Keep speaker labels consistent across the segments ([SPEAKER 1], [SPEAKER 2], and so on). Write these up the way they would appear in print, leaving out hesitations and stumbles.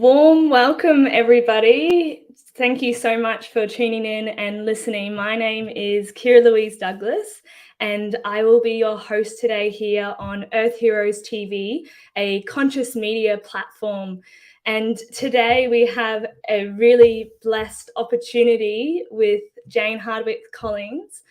[SPEAKER 1] warm welcome, everybody. Thank you so much for tuning in and listening. My name is Kiera Louise Douglas, and I will be your host today here on Earth Heroes TV, a conscious media platform. And today we have a really blessed opportunity with Jane Hardwick Collings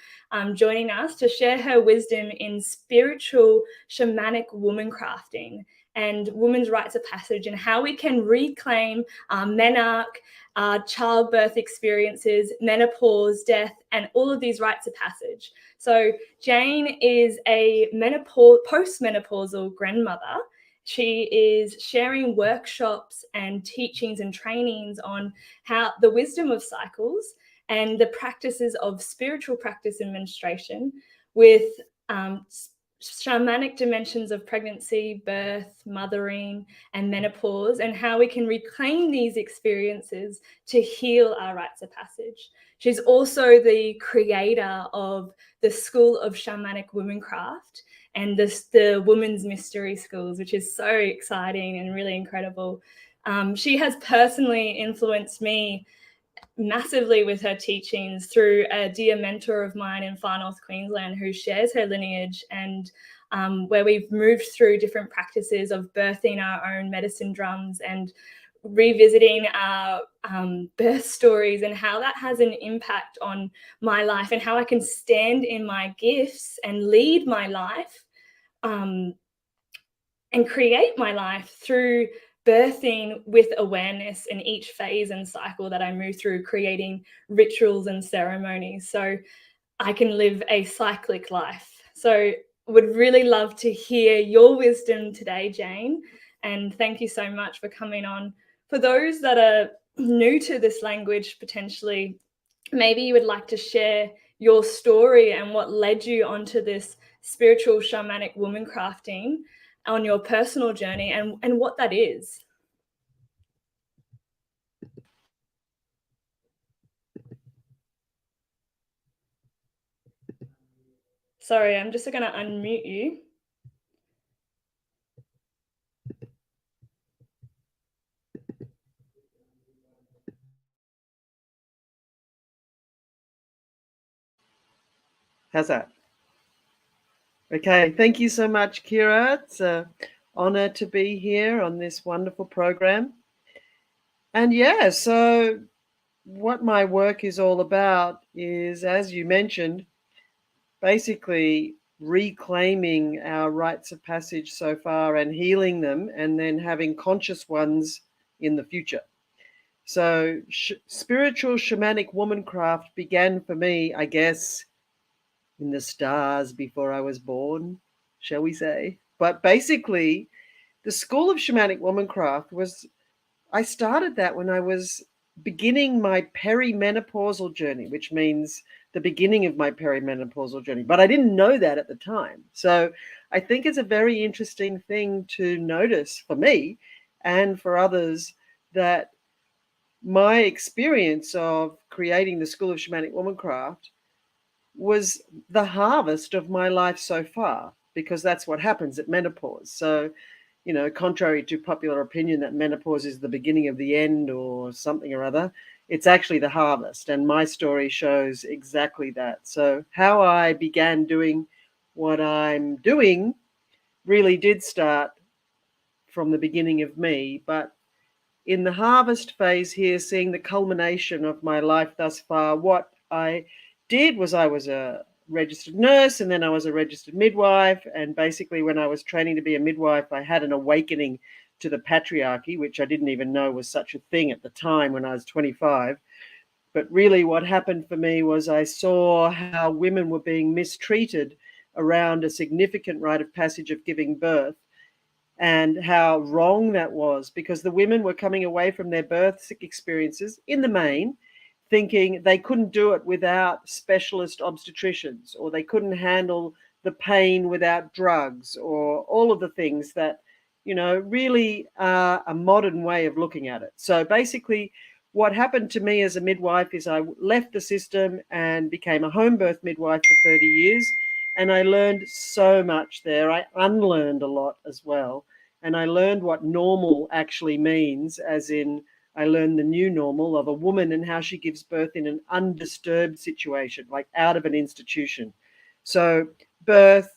[SPEAKER 1] joining us to share her wisdom in spiritual shamanic womancrafting and women's rites of passage, and how we can reclaim our menarche, our childbirth experiences, menopause, death, and all of these rites of passage. So Jane is a postmenopausal grandmother. She is sharing workshops and teachings and trainings on how the wisdom of cycles and the practices of spiritual practice in menstruation with shamanic dimensions of pregnancy, birth, mothering, and menopause, and how we can reclaim these experiences to heal our rites of passage. She's also the creator of the School of Shamanic Womancraft and the Women's Mystery Schools, which is so exciting and really incredible. She has personally influenced me massively with her teachings through a dear mentor of mine in far north Queensland who shares her lineage, and where we've moved through different practices of birthing our own medicine drums and revisiting our birth stories, and how that has an impact on my life and how I can stand in my gifts and lead my life and create my life through birthing with awareness in each phase and cycle that I move through, creating rituals and ceremonies so I can live a cyclic life. So would really love to hear your wisdom today, Jane, and thank you so much for coming on. For those that are new to this language, potentially, maybe you would like to share your story and what led you onto this spiritual shamanic womancrafting on your personal journey, and what that is. Sorry, I'm just going to unmute you.
[SPEAKER 2] How's that? Okay, thank you so much, Kiera. It's an honor to be here on this wonderful program. And yeah, so what my work is all about is, as you mentioned, basically reclaiming our rites of passage so far and healing them, and then having conscious ones in the future. So spiritual shamanic womancraft began for me, I guess, in the stars before I was born, shall we say. But basically, the School of Shamanic Womancraft I started that when I was beginning my perimenopausal journey, which means the beginning of my perimenopausal journey. But I didn't know that at the time. So I think it's a very interesting thing to notice for me and for others, that my experience of creating the School of Shamanic Womancraft was the harvest of my life so far, because that's what happens at menopause. So, you know, contrary to popular opinion that menopause is the beginning of the end or something or other, it's actually the harvest. And my story shows exactly that. So how I began doing what I'm doing really did start from the beginning of me. But in the harvest phase here, seeing the culmination of my life thus far, what I did was I was a registered nurse, and then I was a registered midwife. And basically, when I was training to be a midwife, I had an awakening to the patriarchy, which I didn't even know was such a thing at the time when I was 25. But really what happened for me was I saw how women were being mistreated around a significant rite of passage of giving birth, and how wrong that was, because the women were coming away from their birth experiences in the main thinking they couldn't do it without specialist obstetricians, or they couldn't handle the pain without drugs, or all of the things that, you know, really are a modern way of looking at it. So basically what happened to me as a midwife is I left the system and became a home birth midwife for 30 years. And I learned so much there. I unlearned a lot as well. And I learned what normal actually means, as in I learned the new normal of a woman and how she gives birth in an undisturbed situation, like out of an institution. So birth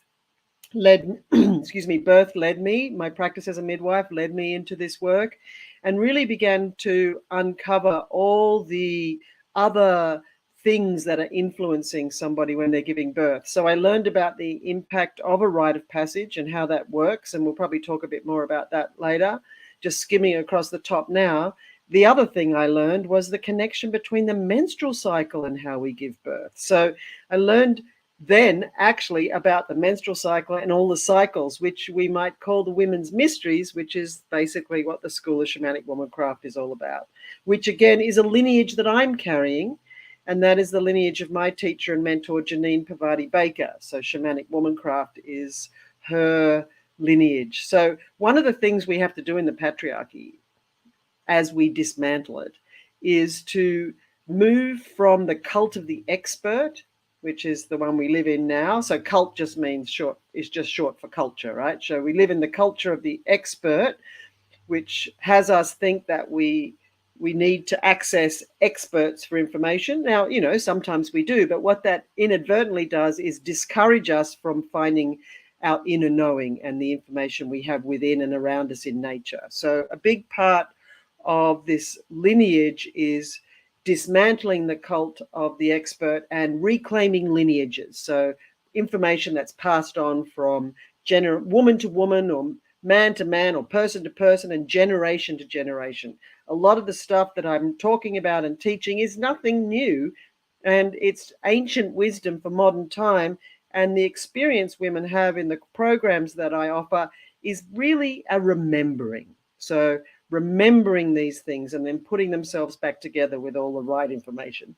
[SPEAKER 2] led birth led me, my practice as a midwife led me into this work, and really began to uncover all the other things that are influencing somebody when they're giving birth. So I learned about the impact of a rite of passage and how that works, and we'll probably talk a bit more about that later, just skimming across the top now. The other thing I learned was the connection between the menstrual cycle and how we give birth. So I learned then actually about the menstrual cycle and all the cycles, which we might call the women's mysteries, which is basically what the School of Shamanic Womancraft is all about, which again is a lineage that I'm carrying, and that is the lineage of my teacher and mentor, Janine Pavati Baker. So Shamanic Womancraft is her lineage. So one of the things we have to do in the patriarchy as we dismantle it is to move from the cult of the expert, which is the one we live in now. So cult just means is just short for culture, right? So we live in the culture of the expert, which has us think that we need to access experts for information. Now, sometimes we do, but what that inadvertently does is discourage us from finding our inner knowing and the information we have within and around us in nature. So a big part of this lineage is dismantling the cult of the expert and reclaiming lineages. So information that's passed on from woman to woman, or man to man, or person to person, and generation to generation. A lot of the stuff that I'm talking about and teaching is nothing new, and it's ancient wisdom for modern time. And the experience women have in the programs that I offer is really a remembering. So remembering these things and then putting themselves back together with all the right information.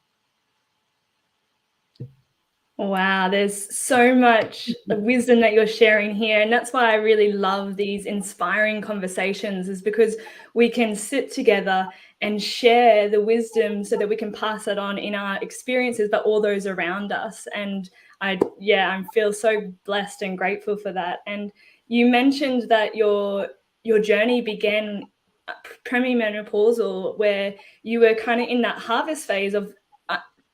[SPEAKER 1] Wow, there's so much wisdom that you're sharing here. And that's why I really love these inspiring conversations, is because we can sit together and share the wisdom so that we can pass it on in our experiences, but all those around us. And I feel so blessed and grateful for that. And you mentioned that your journey began premenopausal, where you were kind of in that harvest phase of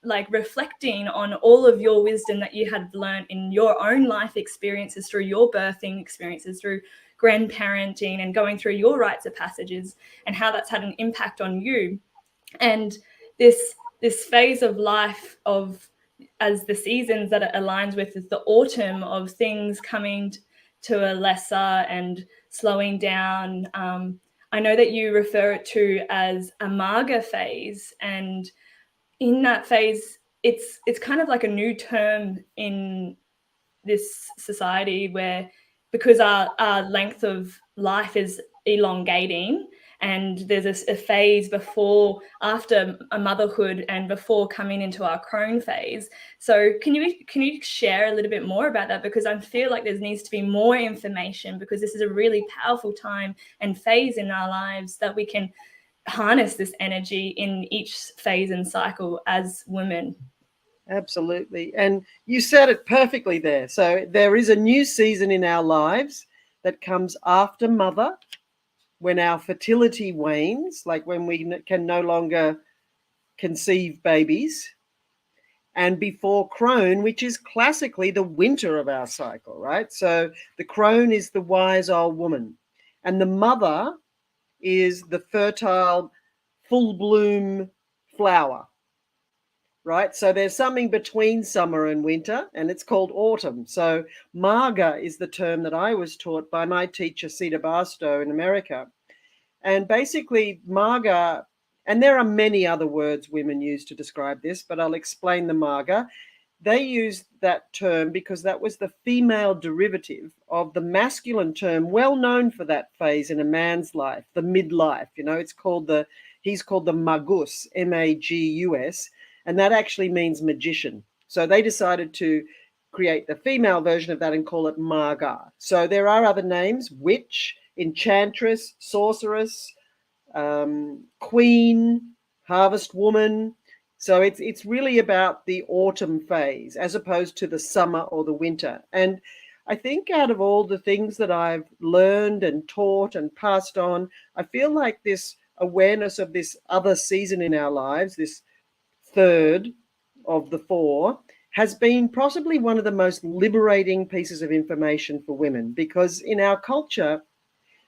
[SPEAKER 1] like reflecting on all of your wisdom that you had learned in your own life experiences, through your birthing experiences, through grandparenting, and going through your rites of passages, and how that's had an impact on you. And this phase of life, of as the seasons that it aligns with, is the autumn of things coming to a lesser and slowing down. I know that you refer it to as a Marga phase, and in that phase, it's kind of like a new term in this society, where because our length of life is elongating, and there's a phase after a motherhood and before coming into our crone phase. So can you share a little bit more about that? Because I feel like there needs to be more information, because this is a really powerful time and phase in our lives that we can harness this energy in each phase and cycle as women.
[SPEAKER 2] Absolutely. And you said it perfectly there. So there is a new season in our lives that comes after mother, when our fertility wanes, like when we can no longer conceive babies, and before crone, which is classically the winter of our cycle, right? So the crone is the wise old woman, and the mother is the fertile, full bloom flower, right? So there's something between summer and winter, and it's called autumn. So Marga is the term that I was taught by my teacher, Cedar Barstow, in America. And basically Marga, and there are many other words women use to describe this, but I'll explain the Marga. They used that term because that was the female derivative of the masculine term well known for that phase in a man's life, the midlife. He's called the Magus, Magus, and that actually means magician. So they decided to create the female version of that and call it Marga. So there are other names: witch, enchantress, sorceress, queen, harvest woman. So it's really about the autumn phase as opposed to the summer or the winter. And I think out of all the things that I've learned and taught and passed on, I feel like this awareness of this other season in our lives, this third of the four, has been possibly one of the most liberating pieces of information for women, because in our culture,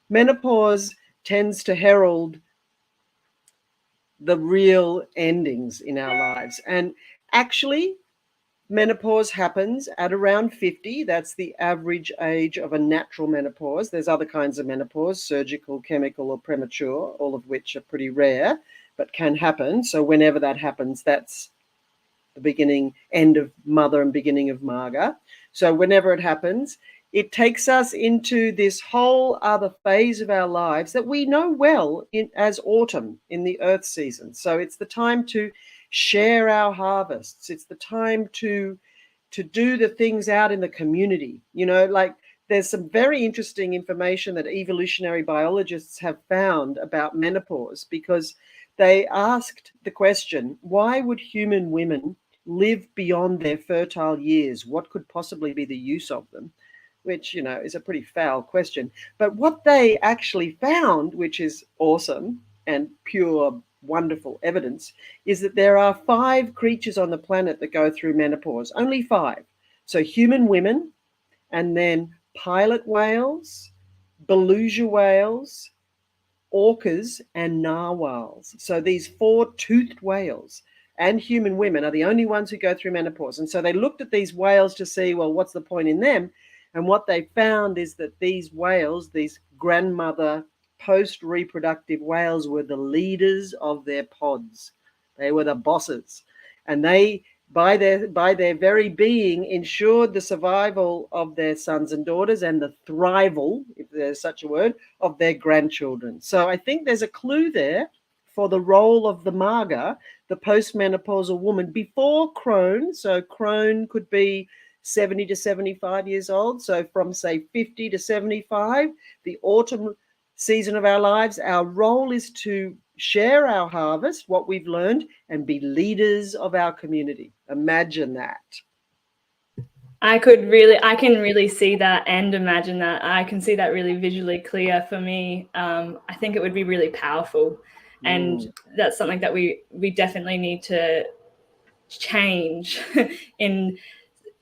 [SPEAKER 2] menopause tends to herald the real endings in our lives. And actually, menopause happens at around 50. That's the average age of a natural menopause. There's other kinds of menopause, surgical, chemical, or premature, all of which are pretty rare, but can happen. So whenever that happens, that's the beginning, end of mother and beginning of Marga. So whenever it happens, it takes us into this whole other phase of our lives that we know well as autumn in the earth season. So it's the time to share our harvests. It's the time to do the things out in the community. Like there's some very interesting information that evolutionary biologists have found about menopause, because they asked the question, why would human women live beyond their fertile years? What could possibly be the use of them? Which, is a pretty foul question. But what they actually found, which is awesome and pure, wonderful evidence, is that there are 5 creatures on the planet that go through menopause. Only 5. So human women, and then pilot whales, beluga whales, orcas, and narwhals. So these 4 toothed whales and human women are the only ones who go through menopause. And so they looked at these whales to see, well, what's the point in them? And what they found is that these whales, these grandmother post-reproductive whales, were the leaders of their pods. They were the bosses. And they, by their very being, ensured the survival of their sons and daughters and the thrival, if there's such a word, of their grandchildren. So I think there's a clue there for the role of the Marga, the postmenopausal woman, before crone. So crone could be 70 to 75 years old. So from, say, 50 to 75, the autumn season of our lives, our role is to share our harvest, what we've learned, and be leaders of our community. Imagine that.
[SPEAKER 1] I can really see that and imagine that. I can see that really visually clear for me. I think it would be really powerful. And that's something that we definitely need to change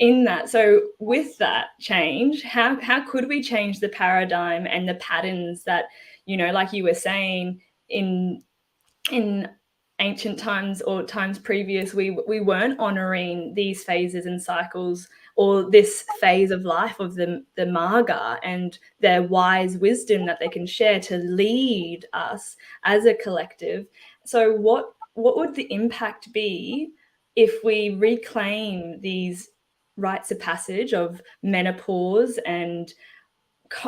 [SPEAKER 1] in that. So with that change, how could we change the paradigm and the patterns that, like you were saying, in ancient times or times previous, we weren't honoring these phases and cycles, or this phase of life of the Marga and their wise wisdom that they can share to lead us as a collective. So what would the impact be if we reclaim these rites of passage of menopause and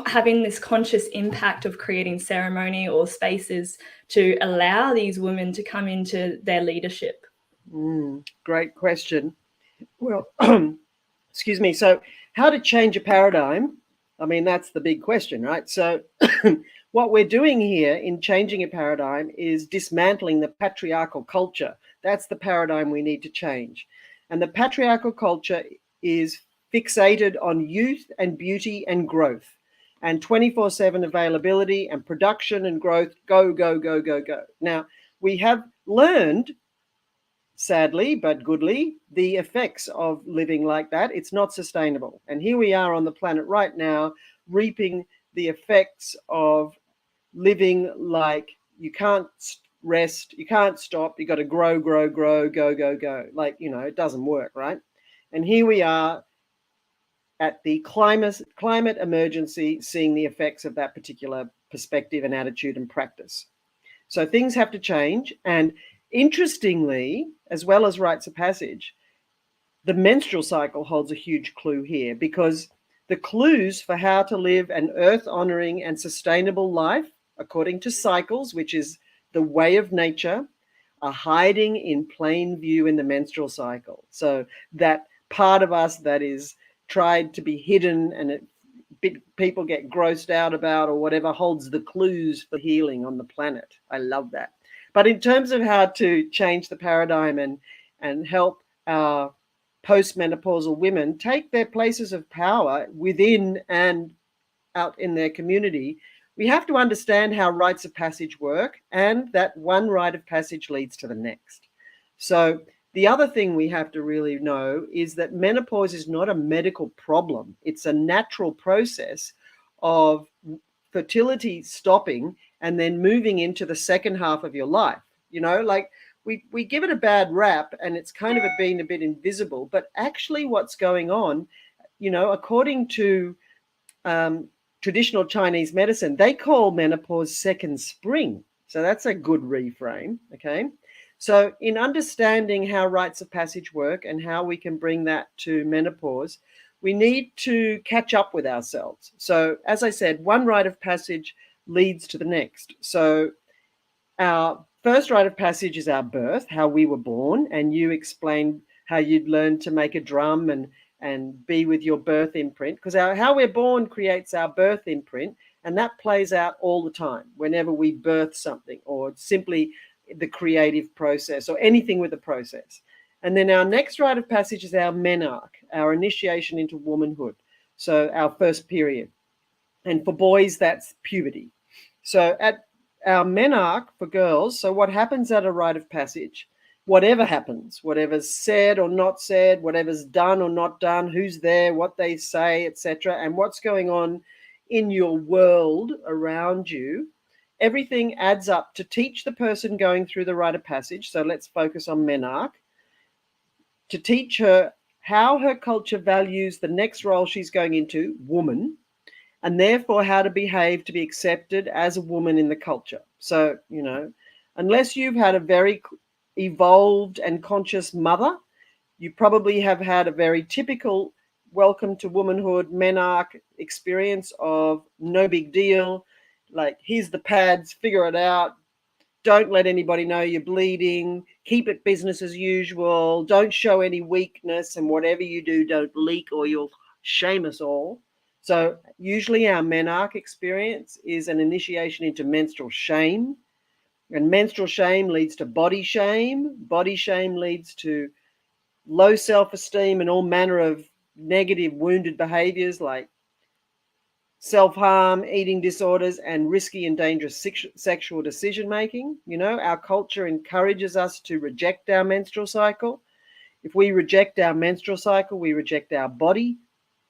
[SPEAKER 1] having this conscious impact of creating ceremony or spaces to allow these women to come into their leadership?
[SPEAKER 2] Great question. Well, excuse me. So how to change a paradigm? I mean, that's the big question, right? So what we're doing here in changing a paradigm is dismantling the patriarchal culture. That's the paradigm we need to change. And the patriarchal culture is fixated on youth and beauty and growth and 24/7 availability and production and growth. Go, go, go, go, go. Now, we have learned, sadly but goodly, the effects of living like that. It's not sustainable. And here we are on the planet right now, reaping the effects of living like you can't rest, you can't stop, you got to grow, grow, grow, go, go, go. Like, it doesn't work, right? And here we are at the climate emergency, seeing the effects of that particular perspective and attitude and practice. So things have to change. And interestingly, as well as rites of passage, the menstrual cycle holds a huge clue here, because the clues for how to live an earth-honoring and sustainable life according to cycles, which is the way of nature, are hiding in plain view in the menstrual cycle. So that part of us that is tried to be hidden and people get grossed out about or whatever holds the clues for healing on the planet. I love that. But in terms of how to change the paradigm and help our postmenopausal women take their places of power within and out in their community, we have to understand how rites of passage work, and that one rite of passage leads to the next. So the other thing we have to really know is that menopause is not a medical problem. It's a natural process of fertility stopping and then moving into the second half of your life. You know, like we give it a bad rap and it's kind of being a bit invisible, but actually what's going on, you know, according to traditional Chinese medicine, they call menopause second spring. So that's a good reframe, okay? So in understanding how rites of passage work and how we can bring that to menopause, we need to catch up with ourselves. So as I said, one rite of passage leads to the next. So our first rite of passage is our birth, how we were born, and you explained how you'd learned to make a drum and be with your birth imprint, because how we're born creates our birth imprint, and that plays out all the time whenever we birth something or simply the creative process or anything with the process. And then our next rite of passage is our menarche, our initiation into womanhood, so our first period. And for boys, that's puberty. So at our menarche for girls, so what happens at a rite of passage, whatever happens, whatever's said or not said, whatever's done or not done, who's there, what they say, etc., and what's going on in your world around you, everything adds up to teach the person going through the rite of passage. So let's focus on menarche, to teach her how her culture values the next role she's going into, woman, and therefore how to behave to be accepted as a woman in the culture. So, you know, unless you've had a very evolved and conscious mother, you probably have had a very typical welcome to womanhood menarche experience of no big deal, like here's the pads, figure it out, don't let anybody know you're bleeding, keep it business as usual, don't show any weakness, and whatever you do, don't leak or you'll shame us all. So usually our menarche experience is an initiation into menstrual shame, and menstrual shame leads to body shame. Body shame leads to low self-esteem and all manner of negative wounded behaviors like self-harm, eating disorders, and risky and dangerous sexual decision-making. You know, our culture encourages us to reject our menstrual cycle. If we reject our menstrual cycle, we reject our body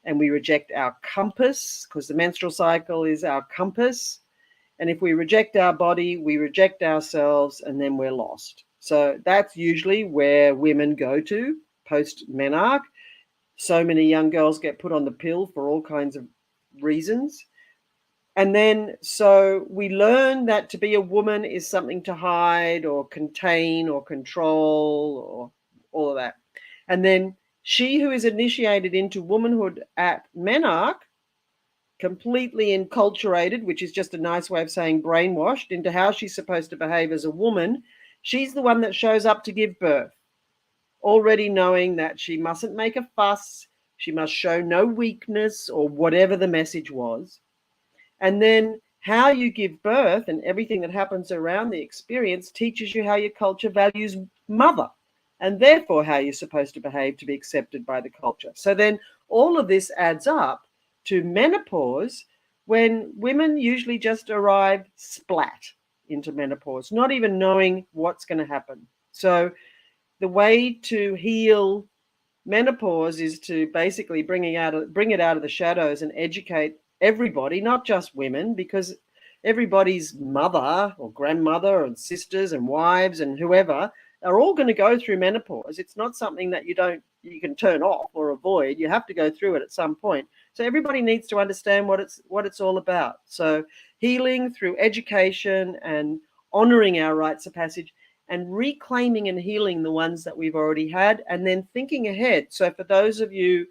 [SPEAKER 2] and we reject our compass, because the menstrual cycle is our compass. And if we reject our body, we reject ourselves, and then we're lost. So that's usually where women go to post-menarche. So many young girls get put on the pill for all kinds of reasons. And then so we learn that to be a woman is something to hide or contain or control or all of that. And then she who is initiated into womanhood at menarche, completely enculturated, which is just a nice way of saying brainwashed into how she's supposed to behave as a woman, she's the one that shows up to give birth, already knowing that she mustn't make a fuss, she must show no weakness or whatever the message was. And then how you give birth and everything that happens around the experience teaches you how your culture values mother, and therefore how you're supposed to behave to be accepted by the culture. So then all of this adds up to menopause, when women usually just arrive splat into menopause, not even knowing what's going to happen. So the way to heal menopause is to basically bring it out of the shadows and educate everybody, not just women, because everybody's mother or grandmother and sisters and wives and whoever are all going to go through menopause. It's not something that you can turn off or avoid. You have to go through it at some point. So everybody needs to understand what it's all about. So healing through education and honoring our rites of passage and reclaiming and healing the ones that we've already had, and then thinking ahead. So for those of you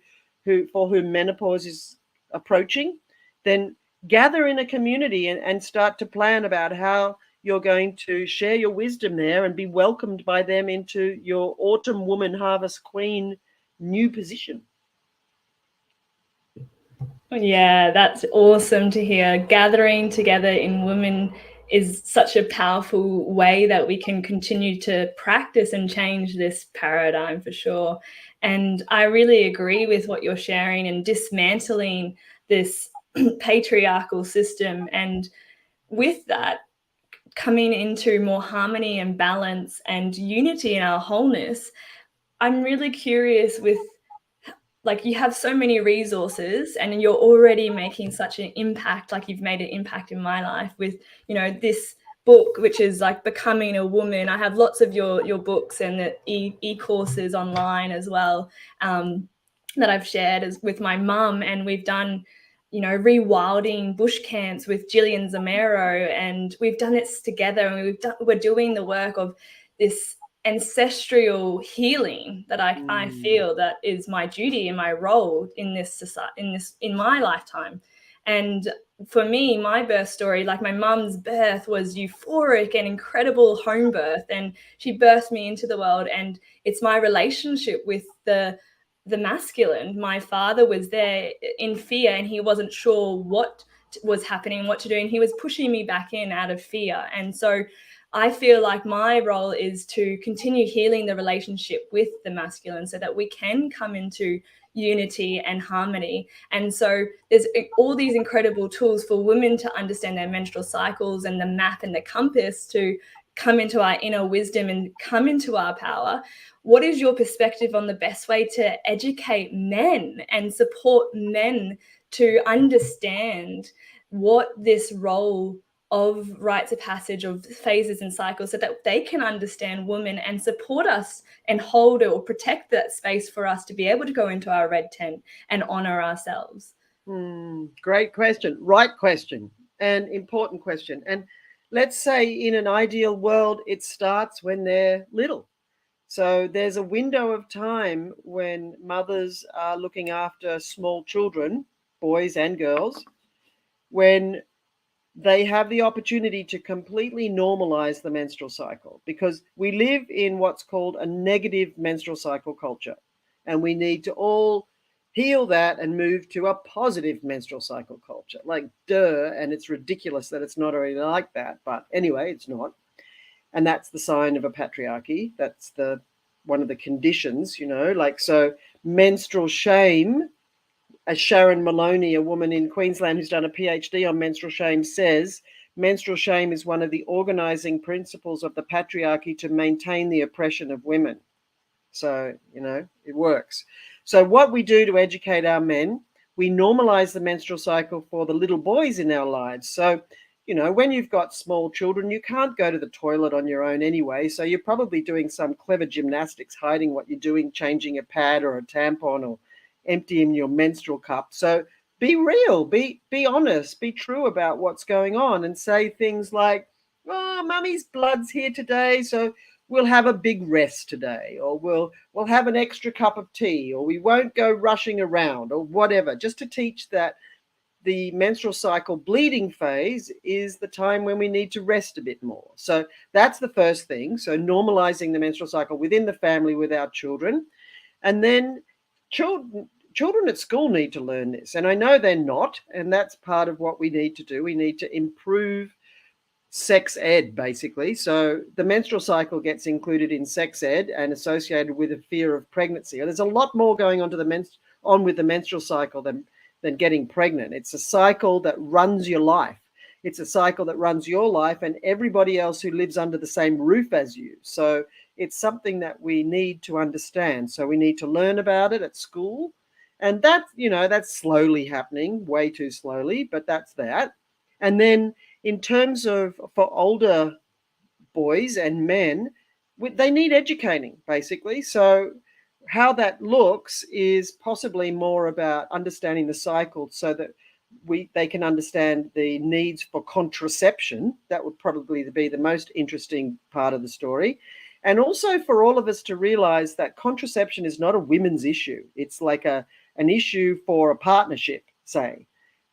[SPEAKER 2] for whom menopause is approaching, then gather in a community and start to plan about how you're going to share your wisdom there and be welcomed by them into your autumn woman harvest queen new position.
[SPEAKER 1] Yeah, that's awesome to hear. Gathering together in women is such a powerful way that we can continue to practice and change this paradigm for sure. And I really agree with what you're sharing and dismantling this patriarchal system, and with that coming into more harmony and balance and unity in our wholeness. I'm really curious with, like, you have so many resources and you're already making such an impact, like you've made an impact in my life with, you know, this book, which is like Becoming a Woman. I have lots of your books and the e-courses online as well, that I've shared with my mum, and we've done, you know, rewilding bush camps with Gillian Zamero, and we've done it together, and we're doing the work of this ancestral healing that I feel that is my duty and my role in this society, in my lifetime. And for me, my birth story, like my mum's birth was euphoric and incredible home birth, and she birthed me into the world. And it's my relationship with the masculine. My father was there in fear, and he wasn't sure what was happening, what to do, and he was pushing me back in out of fear. And so I feel like my role is to continue healing the relationship with the masculine so that we can come into unity and harmony. And so there's all these incredible tools for women to understand their menstrual cycles, and the map and the compass to come into our inner wisdom and come into our power. What is your perspective on the best way to educate men and support men to understand what this role of rites of passage, of phases and cycles, so that they can understand women and support us and hold or protect that space for us to be able to go into our red tent and honor ourselves?
[SPEAKER 2] Great question. Right question. And important question. And let's say in an ideal world, it starts when they're little. So there's a window of time when mothers are looking after small children, boys and girls, when they have the opportunity to completely normalize the menstrual cycle, because we live in what's called a negative menstrual cycle culture, and we need to all heal that and move to a positive menstrual cycle culture. Like, duh, and it's ridiculous that it's not already like that, but anyway, it's not. And that's the sign of a patriarchy. That's the one of the conditions, you know, like, so menstrual shame, as Sharon Maloney, a woman in Queensland who's done a PhD on menstrual shame, says, menstrual shame is one of the organizing principles of the patriarchy to maintain the oppression of women. So, you know, it works. So what we do to educate our men, we normalize the menstrual cycle for the little boys in our lives. So, you know, when you've got small children, you can't go to the toilet on your own anyway. So you're probably doing some clever gymnastics, hiding what you're doing, changing a pad or a tampon, or emptying your menstrual cup. So be real, be honest, be true about what's going on, and say things like, oh, mummy's blood's here today, so we'll have a big rest today, or we'll have an extra cup of tea, or we won't go rushing around, or whatever, just to teach that the menstrual cycle bleeding phase is the time when we need to rest a bit more. So that's the first thing. So normalizing the menstrual cycle within the family with our children. And then children at school need to learn this. And I know they're not, and that's part of what we need to do. We need to improve sex ed, basically. So the menstrual cycle gets included in sex ed and associated with a fear of pregnancy. There's a lot more going on with the menstrual cycle than getting pregnant. It's a cycle that runs your life. It's a cycle that runs your life and everybody else who lives under the same roof as you. So it's something that we need to understand. So we need to learn about it at school. And that, you know, that's slowly happening, way too slowly, but that's that. And then in terms of for older boys and men, they need educating, basically. So how that looks is possibly more about understanding the cycle so that they can understand the needs for contraception. That would probably be the most interesting part of the story. And also for all of us to realize that contraception is not a women's issue. It's like an issue for a partnership, say.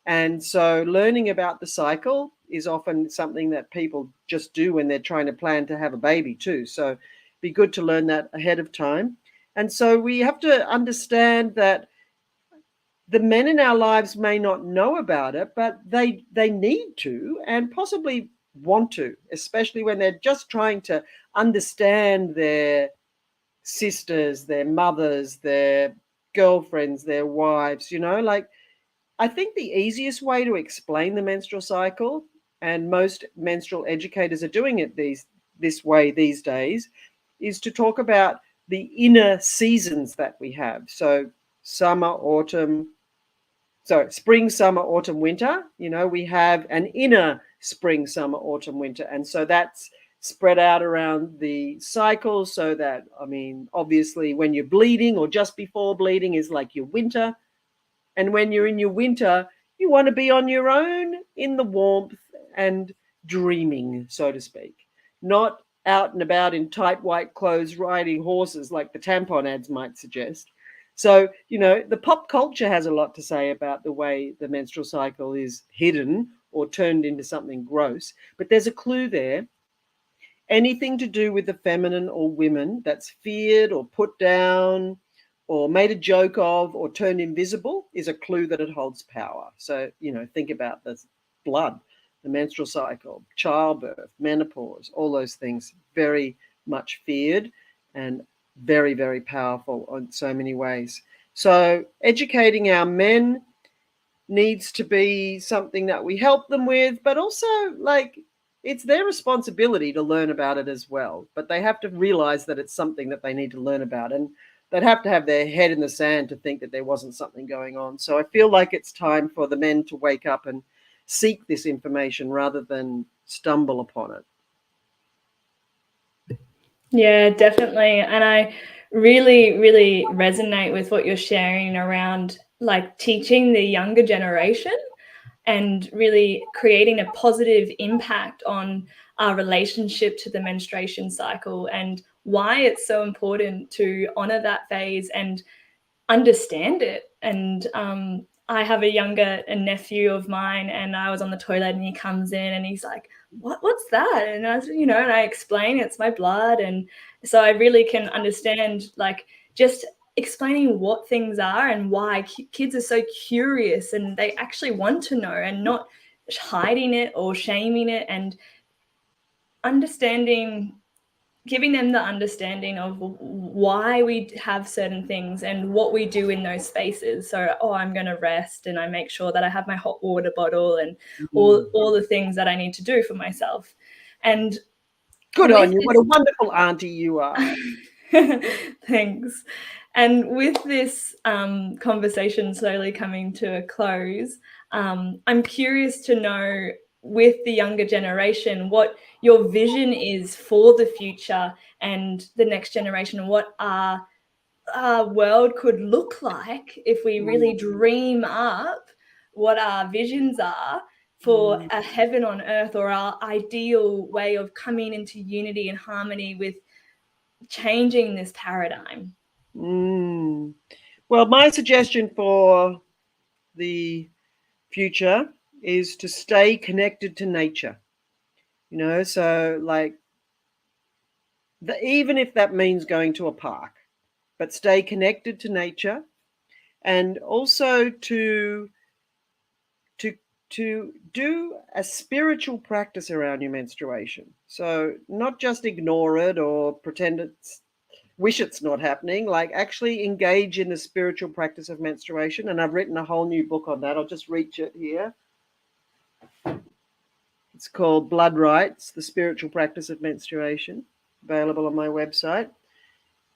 [SPEAKER 2] And so learning about the cycle is often something that people just do when they're trying to plan to have a baby too. So be good to learn that ahead of time. And so we have to understand that the men in our lives may not know about it, but they need to, and possibly want to, especially when they're just trying to understand their sisters, their mothers, their girlfriends, their wives, like, I think the easiest way to explain the menstrual cycle, and most menstrual educators are doing it this way these days, is to talk about the inner seasons that we have. So spring, summer, autumn, winter. We have an inner spring, summer, autumn, winter. And so that's spread out around the cycle, so that, obviously when you're bleeding or just before bleeding is like your winter. And when you're in your winter, you want to be on your own in the warmth and dreaming, so to speak, not out and about in tight white clothes riding horses like the tampon ads might suggest. So, the pop culture has a lot to say about the way the menstrual cycle is hidden or turned into something gross. But there's a clue there. Anything to do with the feminine or women that's feared or put down or made a joke of or turned invisible is a clue that it holds power. So, think about this: blood, the menstrual cycle, childbirth, menopause, all those things, very much feared and very, very powerful in so many ways. So educating our men needs to be something that we help them with, but also, like, it's their responsibility to learn about it as well. But they have to realize that it's something that they need to learn about, and they'd have to have their head in the sand to think that there wasn't something going on. So I feel like it's time for the men to wake up and seek this information rather than stumble upon it.
[SPEAKER 1] Yeah, definitely. And I really, really resonate with what you're sharing around, like, teaching the younger generation and really creating a positive impact on our relationship to the menstruation cycle, and why it's so important to honor that phase and understand it. And I have a nephew of mine, and I was on the toilet and he comes in and he's like, what's that? And I was, and I explain it's my blood. And so I really can understand, like, just explaining what things are and why kids are so curious and they actually want to know, and not hiding it or shaming it, and giving them the understanding of why we have certain things and what we do in those spaces. So, I'm going to rest, and I make sure that I have my hot water bottle and all the things that I need to do for myself. And
[SPEAKER 2] good on you. What a wonderful auntie you are.
[SPEAKER 1] Thanks. And with this conversation slowly coming to a close, I'm curious to know, with the younger generation, what your vision is for the future and the next generation, and what our world could look like if we really dream up what our visions are for a heaven on earth, or our ideal way of coming into unity and harmony with changing this paradigm.
[SPEAKER 2] Well, my suggestion for the future is to stay connected to nature. So, like, even if that means going to a park, but stay connected to nature, and also to do a spiritual practice around your menstruation. So not just ignore it or wish it's not happening, like actually engage in the spiritual practice of menstruation. And I've written a whole new book on that. I'll just reach it here. It's called Blood Rites, the Spiritual Practice of Menstruation, available on my website.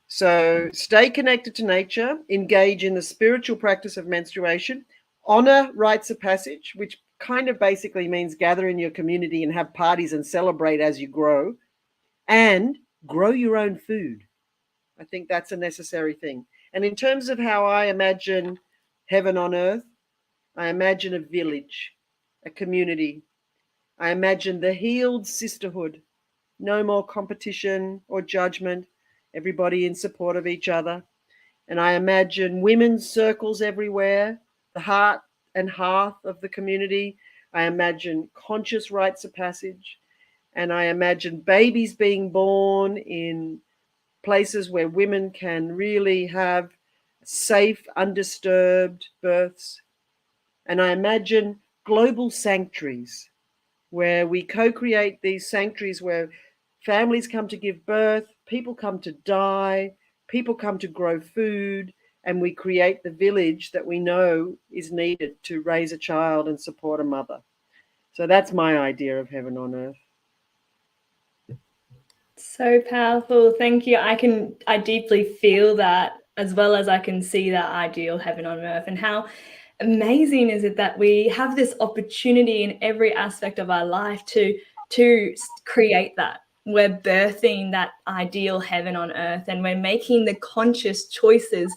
[SPEAKER 2] So stay connected to nature, engage in the spiritual practice of menstruation, honor rites of passage, which kind of basically means gather in your community and have parties and celebrate as you grow, and grow your own food. I think that's a necessary thing. And in terms of how I imagine heaven on earth, I imagine a village, a community. I imagine the healed sisterhood, no more competition or judgment, everybody in support of each other. And I imagine women's circles everywhere, the heart and hearth of the community. I imagine conscious rites of passage. And I imagine babies being born in places where women can really have safe, undisturbed births. And I imagine global sanctuaries where we co-create these sanctuaries where families come to give birth, people come to die, people come to grow food, and we create the village that we know is needed to raise a child and support a mother. So that's my idea of heaven on earth.
[SPEAKER 1] So powerful. Thank you. I deeply feel that, as well as I can see that ideal heaven on earth. And how amazing is it that we have this opportunity in every aspect of our life to create that. We're birthing that ideal heaven on earth, and we're making the conscious choices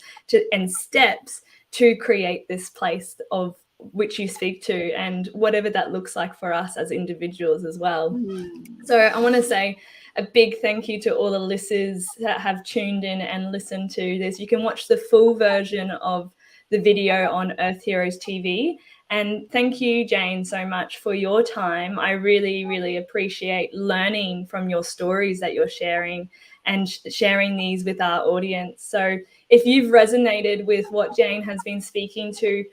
[SPEAKER 1] and steps to create this place of which you speak to, and whatever that looks like for us as individuals as well. So I want to say a big thank you to all the listeners that have tuned in and listened to this. You can watch the full version of the video on Earth Heroes TV. And thank you, Jane, so much for your time. I really, really appreciate learning from your stories that you're sharing and sharing these with our audience. So if you've resonated with what Jane has been speaking to,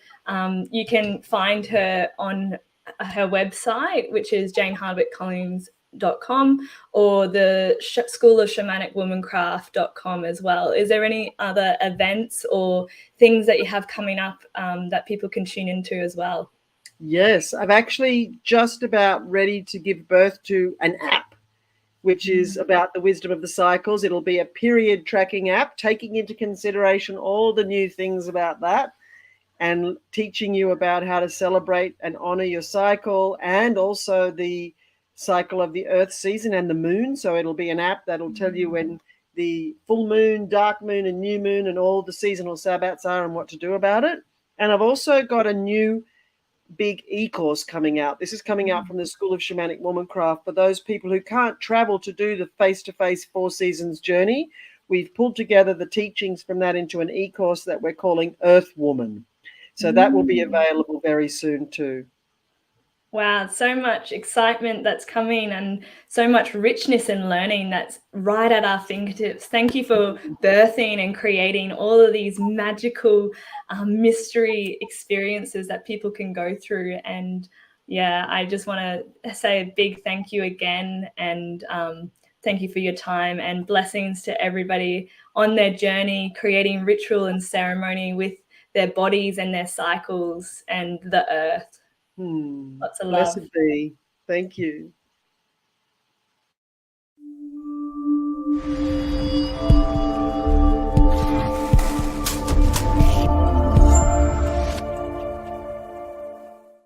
[SPEAKER 1] you can find her on her website, which is janehardwickcollings.com, or the School of Shamanic Womancraft.com as well. Is there any other events or things that you have coming up that people can tune into as well?
[SPEAKER 2] Yes, I'm actually just about ready to give birth to an app, which is about the wisdom of the cycles. It'll be a period tracking app, taking into consideration all the new things about that and teaching you about how to celebrate and honor your cycle, and also the cycle of the earth season and the moon. So it'll be an app that'll tell you when the full moon, dark moon, and new moon and all the seasonal sabbats are and what to do about it. And I've also got a new big e-course coming out. This is coming out from the School of Shamanic Womancraft for those people who can't travel to do the face-to-face 4 seasons journey. We've pulled together the teachings from that into an e-course that we're calling Earth Woman. So that will be available very soon too.
[SPEAKER 1] Wow, so much excitement that's coming and so much richness and learning that's right at our fingertips. Thank you for birthing and creating all of these magical mystery experiences that people can go through. And yeah, I just want to say a big thank you again, and thank you for your time, and blessings to everybody on their journey, creating ritual and ceremony with their bodies and their cycles and the earth. Lots of love.
[SPEAKER 2] Blessed be. Thank you.